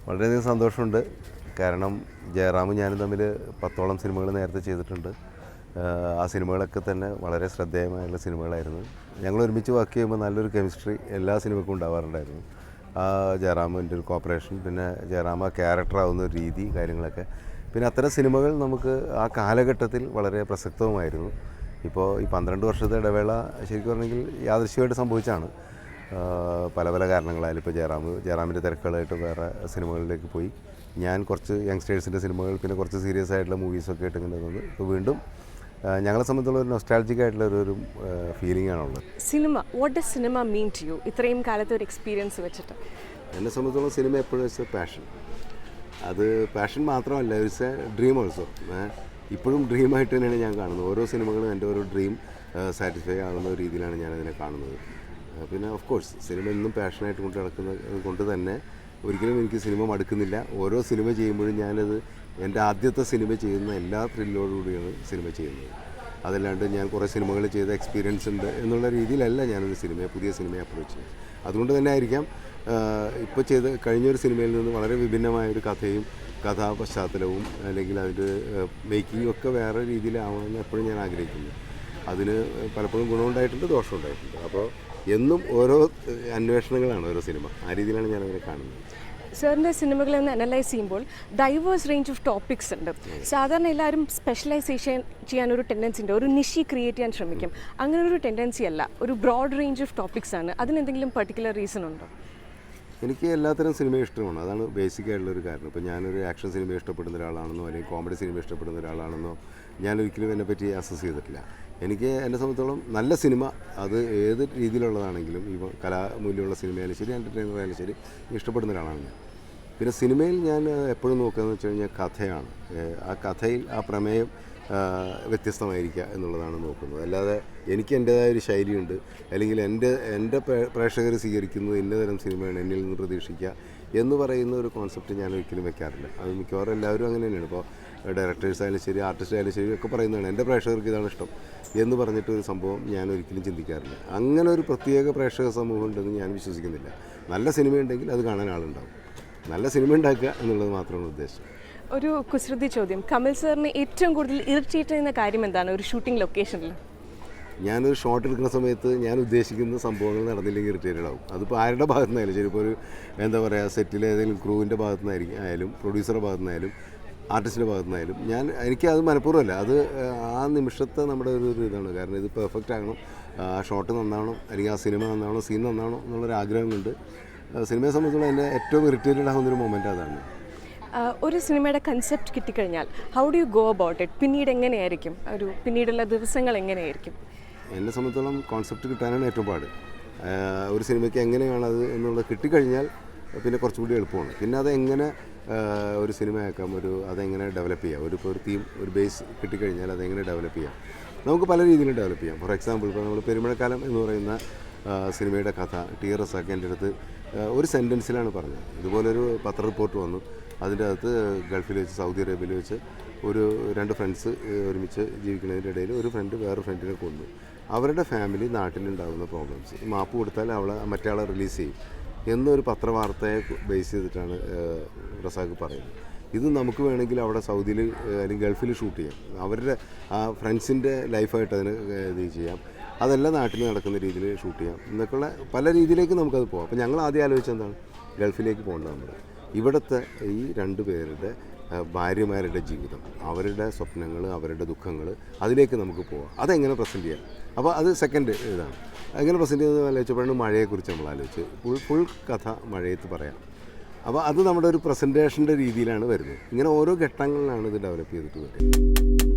വളരെയധികം സന്തോഷമുണ്ട്. കാരണം ജയറാമും ഞാനും തമ്മിൽ 10ഓളം സിനിമകൾ നേരത്തെ ചെയ്തിട്ടുണ്ട്. ആ സിനിമകളൊക്കെ തന്നെ വളരെ ശ്രദ്ധേയമായുള്ള സിനിമകളായിരുന്നു. ഞങ്ങൾ ഒരുമിച്ച് വർക്ക് ചെയ്യുമ്പോൾ നല്ലൊരു കെമിസ്ട്രി എല്ലാ സിനിമയ്ക്കും ഉണ്ടാവാറുണ്ടായിരുന്നു. ആ ജയറാമിൻ്റെ ഒരു കോപ്പറേഷൻ, പിന്നെ ജയറാം ആ ക്യാരക്ടറാവുന്ന ഒരു രീതി, കാര്യങ്ങളൊക്കെ. പിന്നെ അത്തരം സിനിമകൾ നമുക്ക് ആ കാലഘട്ടത്തിൽ വളരെ പ്രസക്തവുമായിരുന്നു. ഇപ്പോൾ ഈ 12 വർഷത്തെ ഇടവേള ശരിക്കും പറഞ്ഞെങ്കിൽ യാദൃശ്ചികമായിട്ട് സംഭവിച്ചാണ്. പല പല കാരണങ്ങളായാലും ഇപ്പോൾ ജയറാമിൻ്റെ തിരക്കുകളായിട്ട് വേറെ സിനിമകളിലേക്ക് പോയി. ഞാൻ കുറച്ച് യങ്സ്റ്റേഴ്സിൻ്റെ സിനിമകൾ, പിന്നെ കുറച്ച് സീരിയസ് ആയിട്ടുള്ള മൂവീസൊക്കെ ആയിട്ട് ഇങ്ങനെ വന്നു. ഇപ്പോൾ വീണ്ടും ഞങ്ങളെ സംബന്ധിച്ചുള്ള ഒരു നൊസ്റ്റാൾജിക് ആയിട്ടുള്ള ഒരു ഫീലിംഗ് ആണുള്ളത്. Cinema, what does cinema mean to you? ഇത്രയും കാലത്തെ ഒരു എക്സ്പീരിയൻസ് വെച്ചിട്ട് എന്നെ സംബന്ധിച്ചുള്ള സിനിമ എപ്പോഴും ഇറ്റ്സ് എ പാഷൻ. അത് പാഷൻ മാത്രമല്ല, ഇറ്റ്സ് എ ഡ്രീം ഓൾസോ. ഇപ്പോഴും ഡ്രീമായിട്ട് തന്നെയാണ് ഞാൻ കാണുന്നത്. ഓരോ സിനിമകളും എൻ്റെ ഒരു ഡ്രീം സാറ്റിസ്ഫൈ ആകുന്ന രീതിയിലാണ് ഞാനതിനെ കാണുന്നത്. പിന്നെ ഓഫ് കോഴ്സ് സിനിമ എന്നും പാഷനായിട്ട് കൊണ്ട് നടക്കുന്നത് കൊണ്ട് തന്നെ ഒരിക്കലും എനിക്ക് സിനിമ മടുക്കുന്നില്ല. ഓരോ സിനിമ ചെയ്യുമ്പോഴും ഞാനത് എൻ്റെ ആദ്യത്തെ സിനിമ ചെയ്യുന്ന എല്ലാ ത്രില്ലോടുകൂടിയാണ് സിനിമ ചെയ്യുന്നത്. അതല്ലാണ്ട് ഞാൻ കുറേ സിനിമകൾ ചെയ്ത എക്സ്പീരിയൻസ് ഉണ്ട് എന്നുള്ള രീതിയിലല്ല ഞാനൊരു പുതിയ സിനിമയെ അപ്രോച്ച് ചെയ്യുന്നത്. അതുകൊണ്ട് തന്നെ ആയിരിക്കാം ഇപ്പോൾ കഴിഞ്ഞൊരു സിനിമയിൽ നിന്ന് വളരെ വിഭിന്നമായൊരു കഥയും കഥാപശ്ചാത്തലവും അല്ലെങ്കിൽ അതിൻ്റെ മേക്കിങ്ങും ഒക്കെ വേറെ രീതിയിലാവണമെന്ന് എപ്പോഴും ഞാൻ ആഗ്രഹിക്കുന്നു. അതിന് പലപ്പോഴും ഗുണമുണ്ടായിട്ടുണ്ട്, ദോഷമുണ്ടായിട്ടുണ്ട്. അപ്പോൾ എന്നും ഓരോ അന്വേഷണങ്ങളാണ് ഓരോ സിനിമ. ആ രീതിയിലാണ് ഞാനതിനെ കാണുന്നത്. സാറിൻ്റെ സിനിമകളെ ഒന്ന് അനലൈസ് ചെയ്യുമ്പോൾ ഡൈവേഴ്സ് റേഞ്ച് ഓഫ് ടോപ്പിക്സ് ഉണ്ട്. സാധാരണ എല്ലാവരും സ്പെഷ്യലൈസേഷൻ ചെയ്യാനൊരു ടെൻഡൻസി ഉണ്ട്, ഒരു നിഷി ക്രിയേറ്റ് ചെയ്യാൻ ശ്രമിക്കും. അങ്ങനെ ഒരു ടെൻഡൻസി അല്ല, ഒരു ബ്രോഡ് റേഞ്ച് ഓഫ് ടോപ്പിക്സ് ആണ്. അതിനെന്തെങ്കിലും പെർട്ടിക്കുലർ റീസൺ ഉണ്ടോ? എനിക്ക് എല്ലാത്തരം സിനിമയും ഇഷ്ടമാണ്. അതാണ് ബേസിക് ആയിട്ടുള്ളൊരു കാരണം. ഇപ്പോൾ ഞാനൊരു ആക്ഷൻ സിനിമ ഇഷ്ടപ്പെടുന്ന ഒരാളാണെന്നോ അല്ലെങ്കിൽ കോമഡി സിനിമ ഇഷ്ടപ്പെടുന്ന ഒരാളാണെന്നോ ഞാനൊരിക്കലും എന്നെപ്പറ്റി അസസ് ചെയ്തിട്ടില്ല. എനിക്ക് എന്നെ സംബന്ധിച്ചോളം നല്ല സിനിമ അത് ഏത് രീതിയിലുള്ളതാണെങ്കിലും, ഇപ്പോൾ കലാമൂല്യമുള്ള സിനിമയായാലും ശരി, എൻ്റർടൈനർ ആയാലും ശരി, ഇഷ്ടപ്പെടുന്ന ഒരാളാണ് ഞാൻ. പിന്നെ സിനിമയിൽ ഞാൻ എപ്പോഴും നോക്കുകയെന്ന് വെച്ച് കഴിഞ്ഞാൽ കഥയാണ്. ആ കഥയിൽ ആ പ്രമേയം വ്യത്യസ്തമായിരിക്കുക എന്നുള്ളതാണ് നോക്കുന്നത്. അല്ലാതെ എനിക്ക് എൻ്റേതായ ഒരു ശൈലിയുണ്ട്, അല്ലെങ്കിൽ എൻ്റെ പ്രേക്ഷകർ സ്വീകരിക്കുന്നത് ഇന്നതരം സിനിമയാണ് എന്നിൽ നിന്ന് പ്രതീക്ഷിക്കുക എന്ന് പറയുന്ന ഒരു കോൺസെപ്റ്റ് ഞാൻ ഒരിക്കലും വെക്കാറില്ല. അത് മിക്കവാറും എല്ലാവരും അങ്ങനെ തന്നെയാണ്. ഇപ്പോൾ ഡയറക്ടേഴ്സ് ആയാലും ശരി, ആർട്ടിസ്റ്റ് ആയാലും ശരി ഒക്കെ പറയുന്നതാണ് എൻ്റെ പ്രേക്ഷകർക്ക് ഇതാണ് ഇഷ്ടം എന്ന് പറഞ്ഞിട്ടൊരു സംഭവം ഞാൻ ഒരിക്കലും ചിന്തിക്കാറില്ല. അങ്ങനെ ഒരു പ്രത്യേക പ്രേക്ഷക സമൂഹം ഉണ്ടെന്ന് ഞാൻ വിശ്വസിക്കുന്നില്ല. നല്ല സിനിമയുണ്ടെങ്കിൽ അത് കാണാൻ ആളുണ്ടാവും. നല്ല സിനിമ ഉണ്ടാക്കുക എന്നുള്ളത് മാത്രമാണ് ഉദ്ദേശം. ഒരു കുസൃതി ചോദ്യം, കമൽ സാറിന് ഏറ്റവും കൂടുതൽ ഇറിറ്റേറ്റ് ചെയ്യുന്ന കാര്യം എന്താണ് ഒരു ഷൂട്ടിംഗ് ലൊക്കേഷനിൽ? ഞാനൊരു ഷോട്ട് എടുക്കുന്ന സമയത്ത് ഞാൻ ഉദ്ദേശിക്കുന്ന സംഭവങ്ങൾ നടന്നില്ലെങ്കിൽ ഇറിറ്റേറ്റഡ് ആവും. അതിപ്പോൾ ആരുടെ ഭാഗത്തു നിന്നായാലും ശരി, ഇപ്പോൾ ഒരു എന്താ പറയുക, സെറ്റിലെ ഏതെങ്കിലും ക്രൂവിൻ്റെ ഭാഗത്തു നിന്നായാലും പ്രൊഡ്യൂസറുടെ ഭാഗത്തു നിന്നായാലും ആർട്ടിസ്റ്റിൻ്റെ ഭാഗത്തു നിന്നായാലും എനിക്കത് മനഃപൂർവ്വമല്ല, അത് ആ നിമിഷത്തെ നമ്മുടെ ഒരു ഇതാണ്. കാരണം ഇത് പെർഫെക്റ്റ് ആകണം, ആ ഷോട്ട് നന്നാവണം, അല്ലെങ്കിൽ ആ സിനിമ നന്നാവണം, സീൻ നന്നാവണം എന്നുള്ളൊരു ആഗ്രഹം കൊണ്ട് സിനിമയെ സംബന്ധിച്ചുള്ള എന്നെ ഏറ്റവും ഇറിറ്റേറ്റഡ് ആകുന്നൊരു മൊമെൻ്റ് അതാണ്. ഒരു സിനിമയുടെ കൺസെപ്റ്റ് കിട്ടിക്കഴിഞ്ഞാൽ how do you go about it? പിന്നീടുള്ള ദിവസങ്ങൾ എങ്ങനെയായിരിക്കും? എന്നെ സംബന്ധിച്ചോളം കോൺസെപ്റ്റ് കിട്ടാനാണ് ഏറ്റവും പാട്. ഒരു സിനിമയ്ക്ക് എങ്ങനെയാണത് എന്നുള്ളത് കിട്ടിക്കഴിഞ്ഞാൽ പിന്നെ കുറച്ചുകൂടി എളുപ്പമാണ്. പിന്നെ അതെങ്ങനെ ഒരു സിനിമയാക്കാം, അതെങ്ങനെ ഡെവലപ്പ് ചെയ്യാം, ഒരു തീം, ഒരു ബേസ് കിട്ടിക്കഴിഞ്ഞാൽ അതെങ്ങനെ ഡെവലപ്പ് ചെയ്യാം. നമുക്ക് പല രീതിയിലും ഡെവലപ്പ് ചെയ്യാം. ഫോർ എക്സാമ്പിൾ, ഇപ്പോൾ നമ്മൾ പെരുമഴക്കാലം എന്ന് പറയുന്ന സിനിമയുടെ കഥ TRS ഒക്കെ എൻ്റെ അടുത്ത് ഒരു സെൻറ്റൻസിലാണ് പറഞ്ഞത്. ഇതുപോലൊരു പത്ര റിപ്പോർട്ട് വന്നു, അതിൻ്റെ അകത്ത് ഗൾഫിൽ വെച്ച്, സൗദി അറേബ്യയിൽ വെച്ച് ഒരു 2 ഫ്രണ്ട്സ് ഒരുമിച്ച് ജീവിക്കുന്നതിൻ്റെ ഇടയിൽ ഒരു ഫ്രണ്ട് വേറെ ഫ്രണ്ടിനെ കൊന്നു. അവരുടെ ഫാമിലി നാട്ടിലുണ്ടാകുന്ന പ്രോബ്ലംസ്, മാപ്പ് കൊടുത്താൽ മറ്റേ ആളെ റിലീസ് ചെയ്യും എന്നൊരു പത്രവാർത്തയെ ബേസ് ചെയ്തിട്ടാണ് റസാഖ് പറയുന്നത്. ഇത് നമുക്ക് വേണമെങ്കിൽ അവിടെ സൗദിയിൽ അല്ലെങ്കിൽ ഗൾഫിൽ ഷൂട്ട് ചെയ്യാം. അവരുടെ ആ ഫ്രണ്ട്സിൻ്റെ ലൈഫായിട്ട് അതിന് ഇത് ചെയ്യാം. അതെല്ലാം നാട്ടിൽ നടക്കുന്ന രീതിയിൽ ഷൂട്ട് ചെയ്യാം എന്നൊക്കെയുള്ള പല രീതിയിലേക്ക് നമുക്കത് പോകാം. അപ്പോൾ ഞങ്ങൾ ആദ്യം ആലോചിച്ചത് എന്താണ്, ഗൾഫിലേക്ക് പോകേണ്ടത്. നമ്മൾ ഇവിടുത്തെ ഈ 2 പേരുടെ ഭാര്യമാരുടെ ജീവിതം, അവരുടെ സ്വപ്നങ്ങൾ, അവരുടെ ദുഃഖങ്ങൾ, അതിലേക്ക് നമുക്ക് പോകാം. അതെങ്ങനെ പ്രസൻറ്റ് ചെയ്യാം. അപ്പോൾ അത് സെക്കൻഡ് ഇതാണ്. എങ്ങനെ പ്രസൻറ്റ് ചെയ്യുന്നത് ആലോചിച്ചപ്പോഴാണ് മഴയെക്കുറിച്ച് നമ്മൾ ആലോചിച്ച് ഫുൾ കഥ മഴയത്ത് പറയാം. അപ്പോൾ അത് നമ്മുടെ ഒരു പ്രസൻറ്റേഷൻ്റെ രീതിയിലാണ് വരുന്നത്. ഇങ്ങനെ ഓരോ ഘട്ടങ്ങളിലാണ് ഇത് ഡെവലപ്പ് ചെയ്തിട്ട് വരുന്നത്.